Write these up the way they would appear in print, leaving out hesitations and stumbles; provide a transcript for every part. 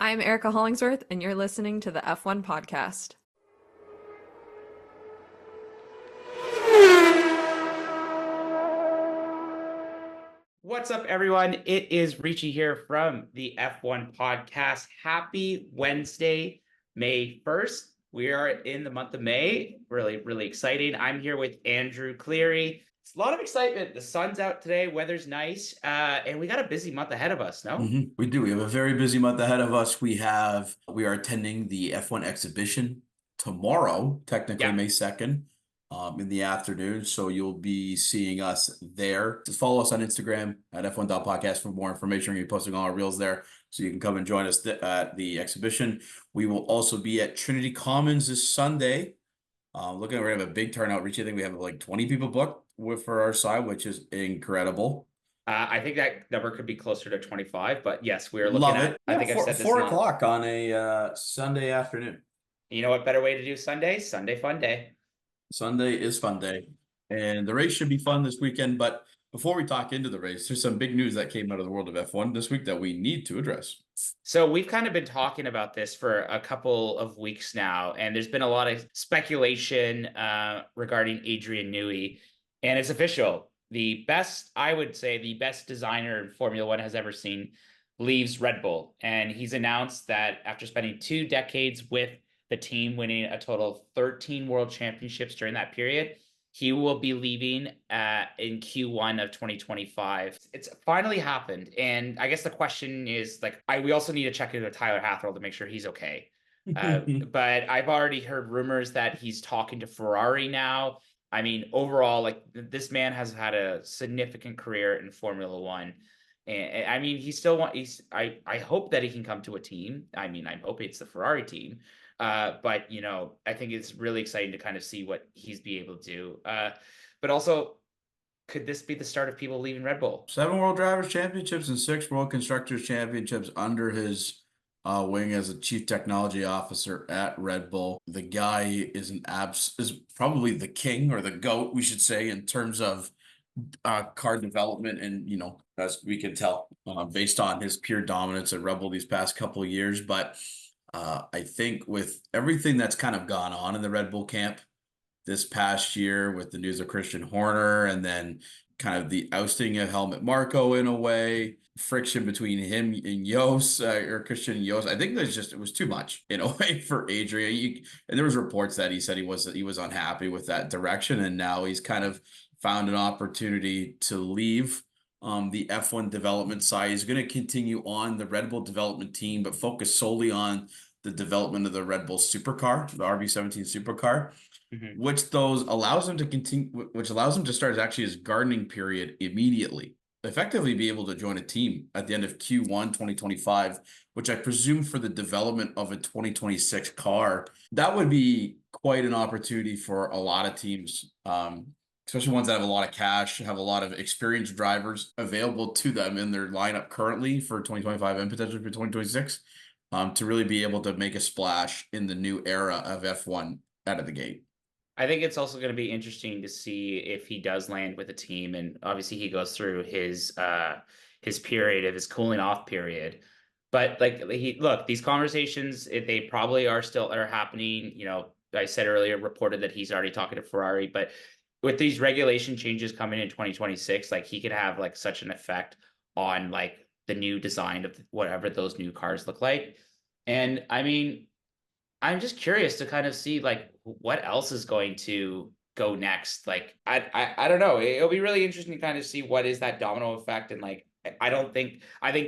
I'm Erica Hollingsworth, and you're listening to the F1 podcast. What's up, everyone? It is Richie here from the F1 podcast. Happy Wednesday, May 1st. We are in the month of May. Really exciting. I'm here with Andrew Cleary. It's a lot of excitement. The sun's out today, weather's nice, and we got a busy month ahead of us, no? We do. We have a very busy month ahead of us. We are attending the F1 exhibition tomorrow, technically Yeah. May 2nd, in the afternoon. So you'll be seeing us there. Just follow us on Instagram at F1.podcast for more information. We're posting all our reels there, so you can come and join us at the exhibition. We will also be at Trinity Commons this Sunday. We're gonna have a big turnout. Richie, I think we have like 20 people booked for our side, which is incredible. I think that number could be closer to 25, but yes, we're looking Love at, it. I Yeah, think I've said this 4 o'clock on a Sunday afternoon. You know what better way to do Sunday? Sunday fun day. Sunday is fun day, and the race should be fun this weekend. But before we talk into the race, there's some big news that came out of the world of F1 this week that we need to address. So we've kind of been talking about this for a couple of weeks now, and there's been a lot of speculation regarding Adrian Newey, and it's official. I would say, the best designer Formula One has ever seen leaves Red Bull, and he's announced that after spending 2 decades with the team, winning a total of 13 world championships during that period, he will be leaving in Q1 of 2025. It's finally happened. And I guess the question is, like, we also need to check in with Tyler Hathaway to make sure he's okay. But I've already heard rumors that he's talking to Ferrari now. I mean, overall, like, this man has had a significant career in Formula One. And I mean, I hope that he can come to a team. I mean, I hope it's the Ferrari team. But I think it's really exciting to kind of see what he's be able to do. But also, could this be the start of people leaving Red Bull? 7 World Drivers' Championships and 6 World Constructors' Championships under his wing as a chief technology officer at Red Bull. The guy is is probably the king, or the GOAT, we should say, in terms of car development, and as we can tell based on his pure dominance at Red Bull these past couple of years. But I think with everything that's kind of gone on in the Red Bull camp this past year, with the news of Christian Horner, and then kind of the ousting of Helmut Marko in a way, friction between him and Jos, or Christian and Jos, I think it was too much in a way for Adrian. And there was reports that he said he was unhappy with that direction, and now he's kind of found an opportunity to leave the F1 development side. He's going to continue on the Red Bull development team, but focus solely on the development of the Red Bull supercar, the RB17 supercar, which allows him to continue, which allows him to start actually his gardening period immediately, effectively be able to join a team at the end of Q1 2025, which I presume for the development of a 2026 car. That would be quite an opportunity for a lot of teams, especially ones that have a lot of cash, have a lot of experienced drivers available to them in their lineup currently for 2025 and potentially for 2026, to really be able to make a splash in the new era of F1 out of the gate. I think it's also going to be interesting to see if he does land with a team, and obviously he goes through his period of his cooling off period. But look, these conversations, they probably are happening. I said earlier, reported that he's already talking to Ferrari, but with these regulation changes coming in 2026, like, he could have like such an effect on like the new design of whatever those new cars look like. And I mean, I'm just curious to kind of see like what else is going to go next. Like, I don't know. It'll be really interesting to kind of see what is that domino effect. And like, I think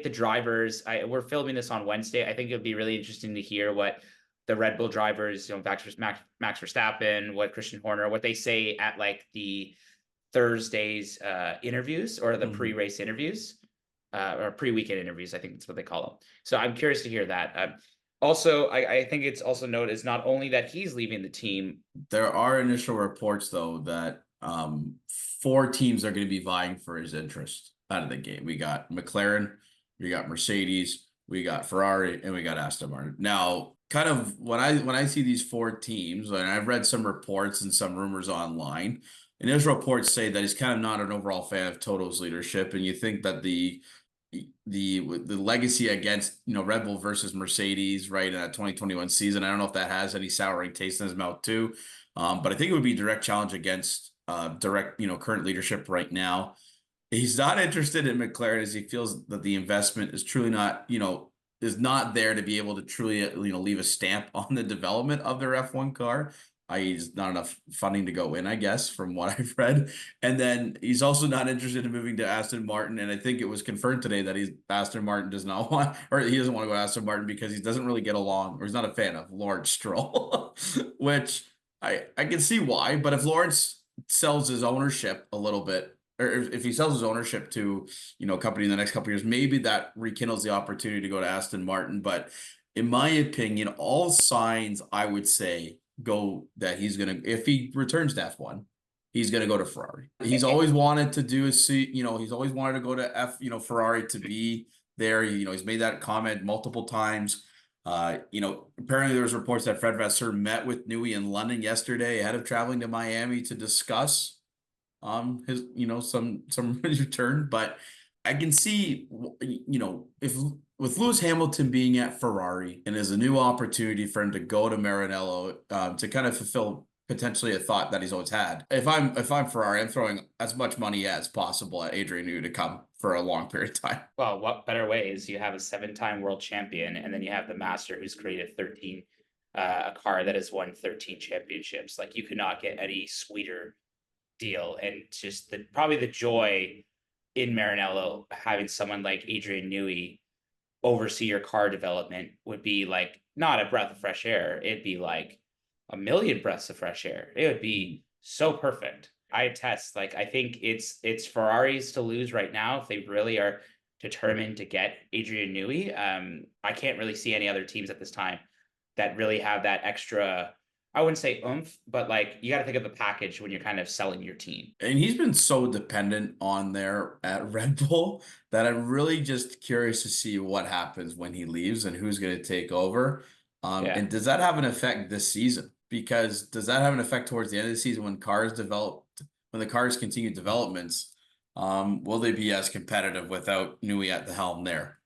the drivers, we're filming this on Wednesday. I think it'd be really interesting to hear what the Red Bull drivers, Max Verstappen, what Christian Horner, what they say at like the Thursday's interviews, or the pre-race interviews, or pre-weekend interviews. I think that's what they call them. So I'm curious to hear that. Also, I think it's also noted is not only that he's leaving the team. There are initial reports, though, that 4 teams are going to be vying for his interest out of the gate. We got McLaren, we got Mercedes, we got Ferrari, and we got Aston Martin. Now, kind of when I see these 4 teams, and I've read some reports and some rumors online, and those reports say that he's kind of not an overall fan of Toto's leadership, and you think that the the legacy against, Red Bull versus Mercedes, right, in that 2021 season. I don't know if that has any souring taste in his mouth too. But I think it would be direct challenge against direct, current leadership right now. He's not interested in McLaren as he feels that the investment is truly not, is not there to be able to truly, leave a stamp on the development of their F1 car. He's not enough funding to go in, I guess, from what I've read. And then he's also not interested in moving to Aston Martin. And I think it was confirmed today that Aston Martin does not want, or he doesn't want to go to Aston Martin because he doesn't really get along, or he's not a fan of Lawrence Stroll, which I can see why. But if Lawrence sells his ownership a little bit, or if he sells his ownership to, a company in the next couple of years, maybe that rekindles the opportunity to go to Aston Martin. But in my opinion, all signs, I would say, go that he's going to, if he returns to F1, he's going to go to Ferrari. He's always wanted to do he's always wanted to go to Ferrari to be there. He's made that comment multiple times. Apparently there was reports that Fred Vasseur met with Newey in London yesterday ahead of traveling to Miami to discuss his some return. But I can see, if with Lewis Hamilton being at Ferrari and as a new opportunity for him to go to Maranello, to kind of fulfill potentially a thought that he's always had. If I'm Ferrari, I'm throwing as much money as possible at Adrian Newey to come for a long period of time. Well, what better way is you have a 7-time world champion, and then you have the master who's created a car that has won 13 championships. Like, you could not get any sweeter deal. And just probably the joy in Maranello, having someone like Adrian Newey oversee your car development would be like not a breath of fresh air. It'd be like a million breaths of fresh air. It would be so perfect. I attest. Like, I think it's Ferrari's to lose right now if they really are determined to get Adrian Newey. I can't really see any other teams at this time that really have that extra, I wouldn't say oomph, but like, you got to think of the package when you're kind of selling your team. And he's been so dependent on there at Red Bull that I'm really just curious to see what happens when he leaves and who's going to take over. And does that have an effect this season? Because does that have an effect towards the end of the season when the cars continue developments? Will they be as competitive without Newey at the helm there?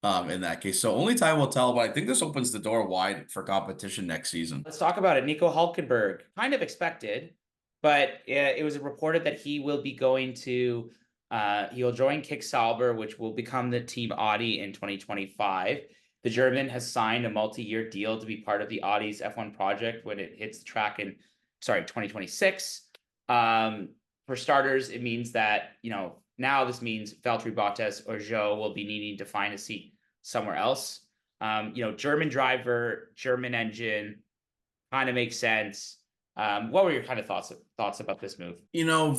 In that case, so only time will tell, but I think this opens the door wide for competition next season. Let's talk about it. Nico Hullkenberg, kind of expected, but it was reported that he will be going to, he'll join Sauber, which will become the team Audi in 2025. The German has signed a multi-year deal to be part of the Audi's F1 project when it hits the track in 2026. For starters, it means that, now this means Valtteri Bottas or Zhou will be needing to find a seat somewhere else. German driver, German engine, kind of makes sense. What were your kind of thoughts about this move?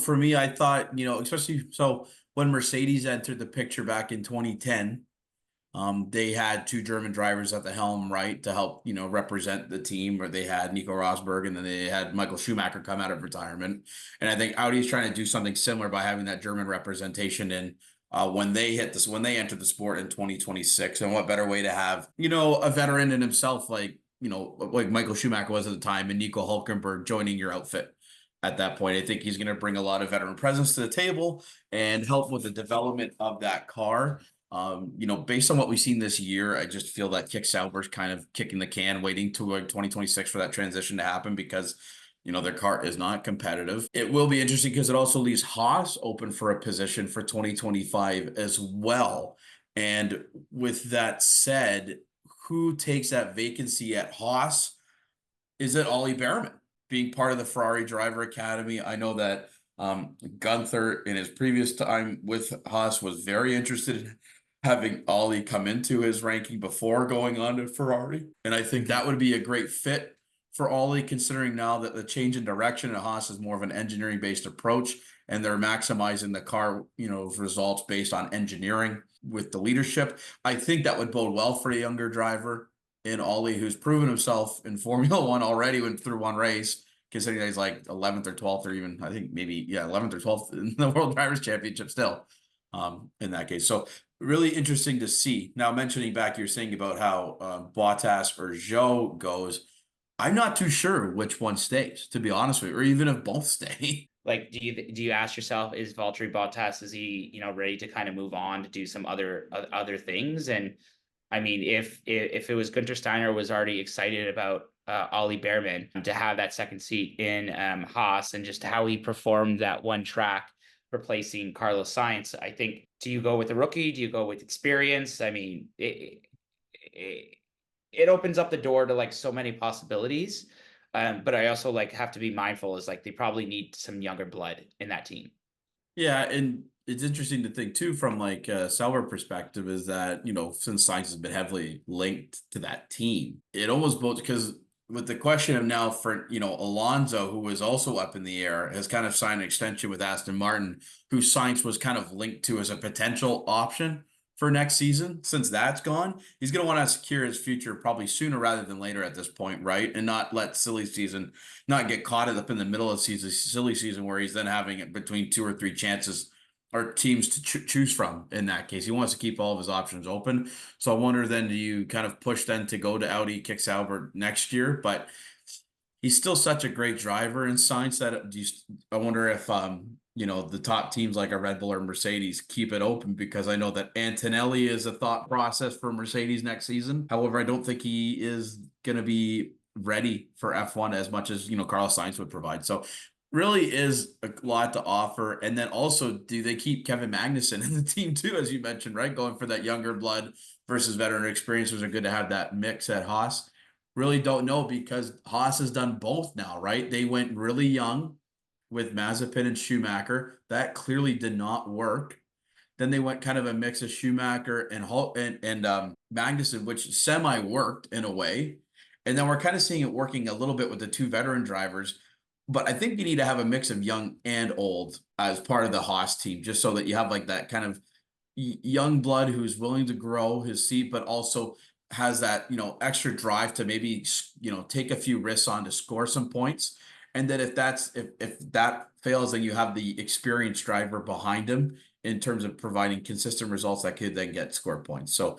For me, I thought, especially so when Mercedes entered the picture back in 2010, they had two German drivers at the helm, right, to help, represent the team, or they had Nico Rosberg and then they had Michael Schumacher come out of retirement. And I think Audi is trying to do something similar by having that German representation in when they entered the sport in 2026. And what better way to have, a veteran in himself, like Michael Schumacher was at the time, and Nico Hullkenberg joining your outfit at that point. I think he's going to bring a lot of veteran presence to the table and help with the development of that car. Based on what we've seen this year, I just feel that Sauber's kind of kicking the can, waiting to 2026 for that transition to happen because, their car is not competitive. It will be interesting because it also leaves Haas open for a position for 2025 as well. And with that said, who takes that vacancy at Haas? Is it Ollie Behrman being part of the Ferrari Driver Academy? I know that Gunther in his previous time with Haas was very interested in having Ollie come into his ranking before going on to Ferrari. And I think that would be a great fit for Ollie, considering now that the change in direction at Haas is more of an engineering-based approach, and they're maximizing the car, results based on engineering with the leadership. I think that would bode well for a younger driver in Ollie, who's proven himself in Formula One already through one race, considering that he's like 11th or 12th, or even, I think maybe, 11th or 12th in the World Drivers' Championship still, in that case. So really interesting to see. Now, mentioning back, you're saying about how Bottas or Zhou goes. I'm not too sure which one stays, to be honest with you, or even if both stay. Like, do you ask yourself, is Valtteri Bottas, is he, ready to kind of move on to do some other things? And I mean, if it was Gunter Steiner was already excited about Ollie Behrman to have that second seat in Haas, and just how he performed that one track replacing Carlos Sainz, I think, do you go with the rookie? Do you go with experience? I mean, it opens up the door to like so many possibilities. But I also like have to be mindful is like they probably need some younger blood in that team. Yeah, and it's interesting to think too from like a Sauber perspective is that, since Science has been heavily linked to that team, it almost both because with the question of now for, Alonso, who was also up in the air, has kind of signed an extension with Aston Martin, who Science was kind of linked to as a potential option for next season. Since that's gone, he's going to want to secure his future probably sooner rather than later at this point, right? And not let not get caught up in the middle of silly season where he's then having it between 2 or 3 chances or teams to choose from. In that case, he wants to keep all of his options open. So I wonder then, do you kind of push then to go to Audi, kick Sauber next year? But he's still such a great driver in science that I wonder if the top teams like a Red Bull or Mercedes keep it open, because I know that Antonelli is a thought process for Mercedes next season. However, I don't think he is going to be ready for F1 as much as Carlos Sainz would provide. So really is a lot to offer. And then also, do they keep Kevin Magnussen in the team too, as you mentioned, right? Going for that younger blood versus veteran experiences are good to have that mix at Haas. Really don't know, because Haas has done both now, right? They went really young with Mazepin and Schumacher. That clearly did not work. Then they went kind of a mix of Schumacher and Magnussen, which semi worked in a way. And then we're kind of seeing it working a little bit with the 2 veteran drivers. But I think you need to have a mix of young and old as part of the Haas team, just so that you have like that kind of young blood who's willing to grow his seat, but also has that, extra drive to maybe, take a few risks on to score some points. And then if that fails, then you have the experienced driver behind him in terms of providing consistent results that could then get score points. So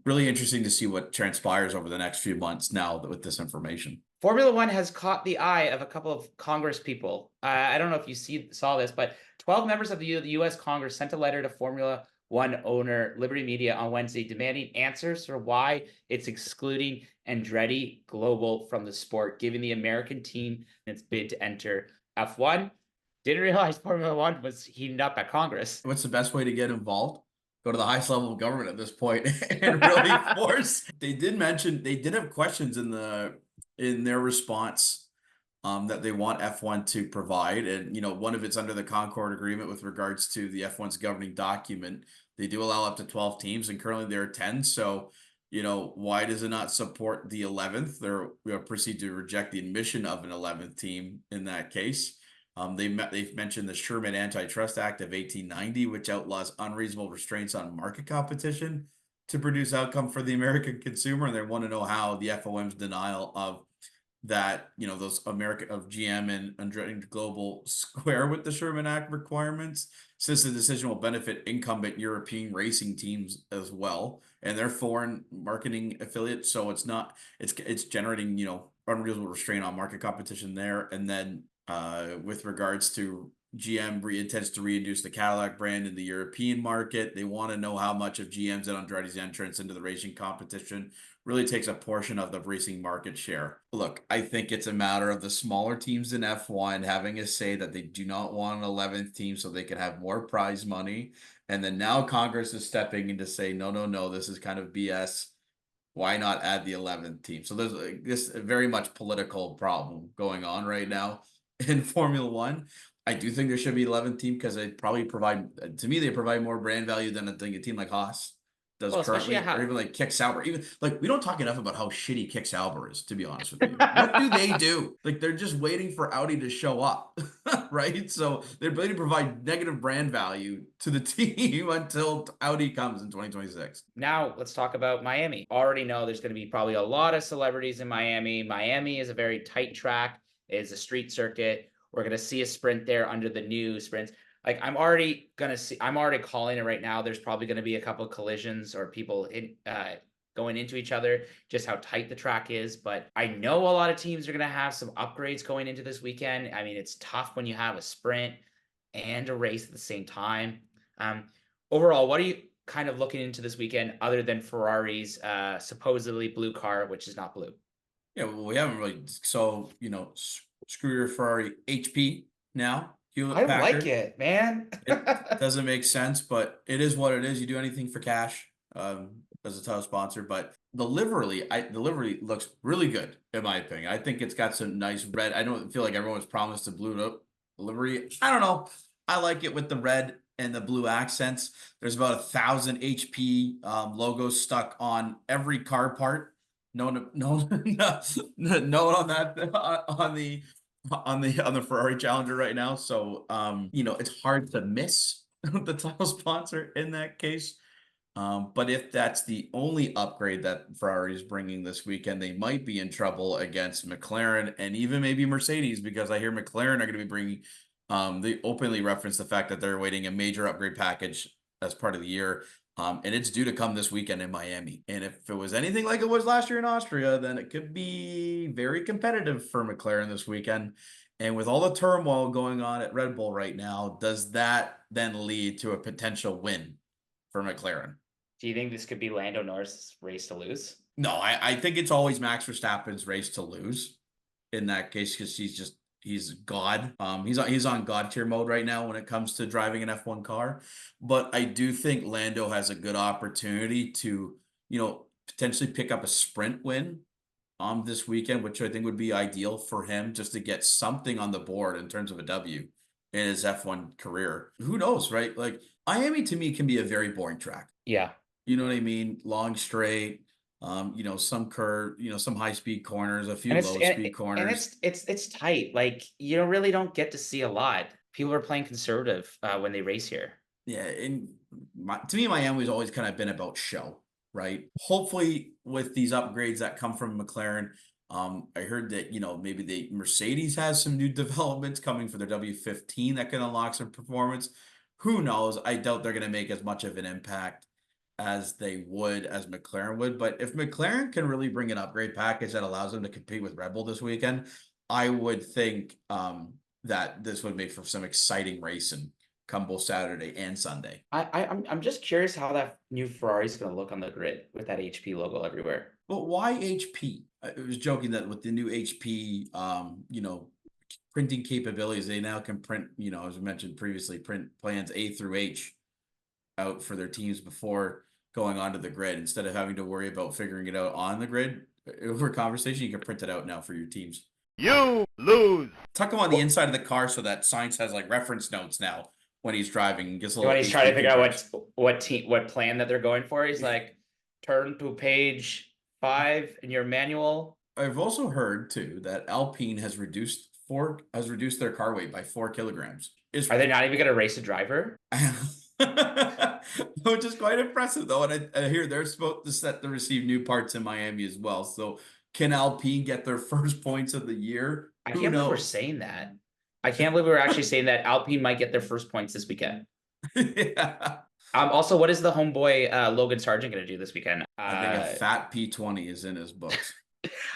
really interesting to see what transpires over the next few months now with this information. Formula One has caught the eye of a couple of Congress people. I don't know if you saw this, but 12 members of the U.S. Congress sent a letter to Formula One owner Liberty Media on Wednesday demanding answers for why it's excluding Andretti Global from the sport, given the American team in its bid to enter F1. Didn't realize Formula One was heating up at Congress. What's the best way to get involved? Go to the highest level of government at this point and really force. They did have questions in their response that they want F1 to provide. And, one of it's under the Concord Agreement with regards to the F1's governing document. They do allow up to 12 teams, and currently there are 10. So, why does it not support the 11th? They'll proceed to reject the admission of an 11th team in that case. They've mentioned the Sherman Antitrust Act of 1890, which outlaws unreasonable restraints on market competition to produce outcome for the American consumer. And they want to know how the FOM's denial of that, those of GM and Andretti Global square with the Sherman Act requirements, since the decision will benefit incumbent European racing teams as well and their foreign marketing affiliates. So it's generating, unreasonable restraint on market competition there. And then with regards to GM intends to reintroduce the Cadillac brand in the European market. They want to know how much of GM's and Andretti's entrance into the racing competition really takes a portion of the racing market share. Look, I think it's a matter of the smaller teams in F1 having a say that they do not want an 11th team so they can have more prize money. And then now Congress is stepping in to say, no, this is kind of BS. Why not add the 11th team? So there's this very much political problem going on right now in Formula One. I do think there should be 11th team because they probably they provide more brand value than a team like Haas does currently, or even like Kick Sauber. Even like we don't talk enough about how shitty Kick Sauber is, to be honest with you. What do they do? Like they're just waiting for Audi to show up, right? So they're ability to provide negative brand value to the team until Audi comes in 2026. Now let's talk about Miami. Already know there's going to be probably a lot of celebrities in Miami. Miami is a very tight track. It's a street circuit. We're going to see a sprint there under the new sprints. Like I'm already calling it right now. There's probably going to be a couple of collisions or people going into each other, just how tight the track is. But I know a lot of teams are going to have some upgrades going into this weekend. I mean, it's tough when you have a sprint and a race at the same time. Overall, what are you kind of looking into this weekend other than Ferrari's supposedly blue car, which is not blue? Yeah, well, we haven't really. So, screw your Ferrari HP now. I Hewlett like Packard. it, man. It doesn't make sense, but it is what it is. You do anything for cash, as a title sponsor. But the livery looks really good in my opinion. I think it's got some nice red. I don't feel like everyone was promised a blue livery. I don't know. I like it with the red and the blue accents. There's about 1,000 HP logos stuck on every car part. No on that on the Ferrari Challenger right now. So it's hard to miss the title sponsor in that case. But if that's the only upgrade that Ferrari is bringing this weekend, they might be in trouble against McLaren and even maybe Mercedes, because I hear McLaren are going to be bringing. They openly reference the fact that they're awaiting a major upgrade package as part of the year. And it's due to come this weekend in Miami. And if it was anything like it was last year in Austria, then it could be very competitive for McLaren this weekend. And with all the turmoil going on at Red Bull right now, does that then lead to a potential win for McLaren? Do you think this could be Lando Norris' race to lose? No, I think it's always Max Verstappen's race to lose in that case, because he's God. He's on God tier mode right now when it comes to driving an F1 car. But I do think Lando has a good opportunity to, potentially pick up a sprint win this weekend, which I think would be ideal for him, just to get something on the board in terms of a W in his F1 career. Who knows, right? Like Miami to me can be a very boring track. Yeah. You know what I mean? Long straight, some curve, some high speed corners, a few low speed corners. And it's tight. Like you really don't get to see a lot. People are playing conservative when they race here. Yeah, and to me, Miami's always kind of been about show, right? Hopefully, with these upgrades that come from McLaren, I heard that maybe the Mercedes has some new developments coming for their W15 that can unlock some performance. Who knows? I doubt they're going to make as much of an impact as they would as McLaren would. But if McLaren can really bring an upgrade package that allows them to compete with Red Bull this weekend, I would think that this would make for some exciting racing come both Saturday and Sunday. I'm just curious how that new Ferrari is going to look on the grid with that HP logo everywhere. But why HP? I was joking that with the new HP, printing capabilities, they now can print, as I mentioned previously, print plans A through H out for their teams before going onto the grid, instead of having to worry about figuring it out on the grid. Over conversation, you can print it out now for your teams. You lose. Tuck them on the inside of the car so that Sainz has like reference notes now when he's driving. When he's trying to figure out what plan that they're going for, he's like, turn to page 5 in your manual. I've also heard too that Alpine has reduced their car weight by 4 kilograms. Are they not even going to race a driver? Which is quite impressive though, and I hear they're supposed to set to receive new parts in Miami as well. So can Alpine get their first points of the year? I can't believe we're saying that. I can't believe we're actually saying that Alpine might get their first points this weekend. Yeah. Also, what is the homeboy Logan Sargent going to do this weekend? I think a fat P20 is in his books.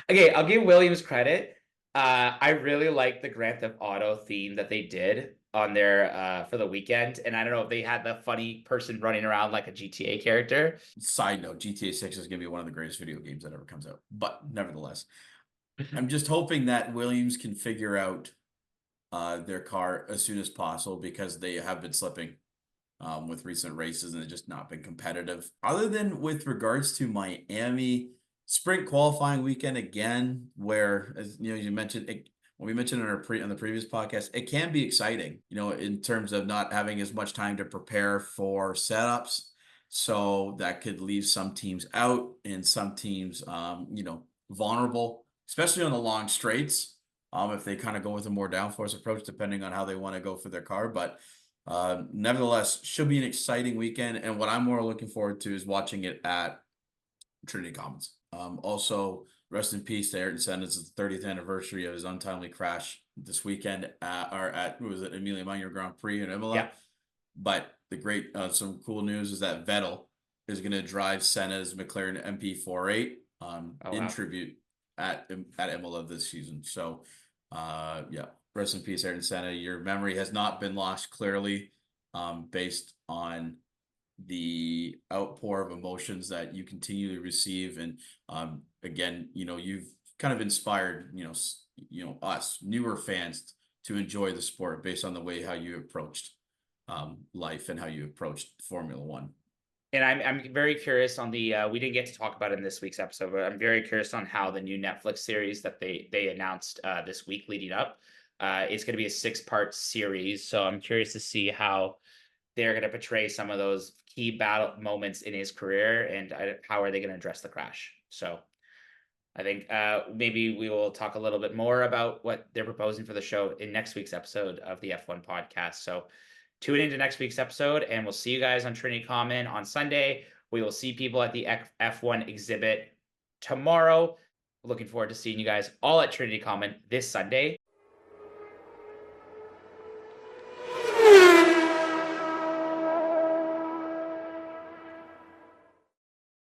Okay, I'll give Williams credit. I really like the Grand Theft Auto theme that they did on their for the weekend, and I don't know if they had the funny person running around like a GTA character. Side note, GTA 6 is gonna be one of the greatest video games that ever comes out, but nevertheless, I'm just hoping that Williams can figure out their car as soon as possible, because they have been slipping with recent races and it's just not been competitive. Other than with regards to Miami sprint qualifying weekend again, where, as you mentioned, when we mentioned on the previous podcast, it can be exciting, in terms of not having as much time to prepare for setups. So that could leave some teams out and some teams, vulnerable, especially on the long straights. If they kind of go with a more downforce approach, depending on how they want to go for their car. But nevertheless, should be an exciting weekend. And what I'm more looking forward to is watching it at Trinity Commons. Also, rest in peace to Ayrton Senna. It's the 30th anniversary of his untimely crash this weekend at Emilia Romagna Grand Prix in Imola. Yeah. But the great, some cool news is that Vettel is going to drive Senna's McLaren MP48 Oh, in wow. tribute at Imola this season. So, yeah, rest in peace, Ayrton Senna. Your memory has not been lost, clearly, based on the outpour of emotions that you continue to receive. And again, you've kind of inspired, us newer fans to enjoy the sport based on the way how you approached life and how you approached Formula One. And I'm very curious on the we didn't get to talk about it in this week's episode, but I'm very curious on how the new Netflix series that they announced this week leading up. It's going to be a 6-part series, so I'm curious to see how they're going to portray some of those key battle moments in his career, and how are they going to address the crash. So I think maybe we will talk a little bit more about what they're proposing for the show in next week's episode of the F1 podcast. So tune into next week's episode, and we'll see you guys on Trinity Common on Sunday. We will see people at the F1 exhibit tomorrow. Looking forward to seeing you guys all at Trinity Common this Sunday.